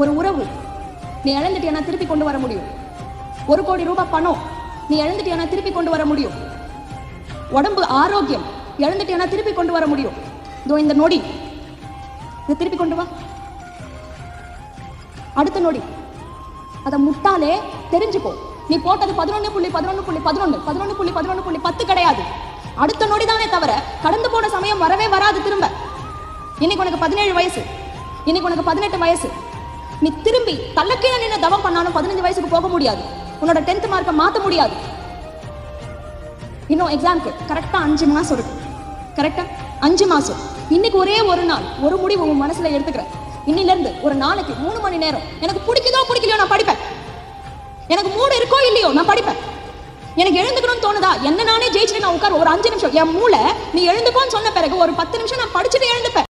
ஒரு உறவு நீ இழந்துட்டியானா திருப்பி கொண்டு வர முடியும். 1 கோடி ரூபாய் பணம் நீ இழந்துட்டியானா திருப்பி கொண்டு வர முடியும். உடம்பு ஆரோக்கியம் இழந்துட்டியானா திருப்பி கொண்டு வர முடியும். இதோ இந்த நொடி இதை திருப்பி கொண்டு வா. அடுத்த நொடி அதை முட்டாளே தெரிஞ்சுக்கோ. நீ போட்டது 11.11.11 கிடையாது. அடுத்த நொடி தானே தவிர கடந்து போன சமயம் வரவே வராது திரும்ப. இன்னைக்கு உனக்கு 17 வயசு, இன்னைக்கு உனக்கு 18 வயசு. நீ திரும்பி தள்ளக்கீழ நின்று தவம் பண்ணாலும் 15 வயசுக்கு போக முடியாது. உன்னோட 10th மார்க்கை மாற்ற முடியாது. இன்னும் எக்ஸாம்க்கு கரெக்டா 5 மாசம் இருக்கு. கரெக்டா 5 மாசம். இன்னைக்கு ஒரே ஒரு நாள் ஒரு முடிவு உன் மனசுல எடுத்துக்கிற. இன்னில இருந்து ஒரு நாளைக்கு 3 மணி நேரம் எனக்கு பிடிக்குதோ பிடிக்கலையோ நான் படிப்பேன். எனக்கு மூடு இருக்கோ இல்லையோ நான் படிப்பேன். எனக்கு எழுந்துக்கணும்னு தோணுதா என்ன நானே ஜெயிச்சுட்டு நான் உட்கார் ஒரு 5 நிமிஷம் என் மூளை நீ எழுந்துக்கோன்னு சொன்ன பிறகு ஒரு 10 நிமிஷம் நான் படிச்சுட்டு எழுந்துப்பேன்.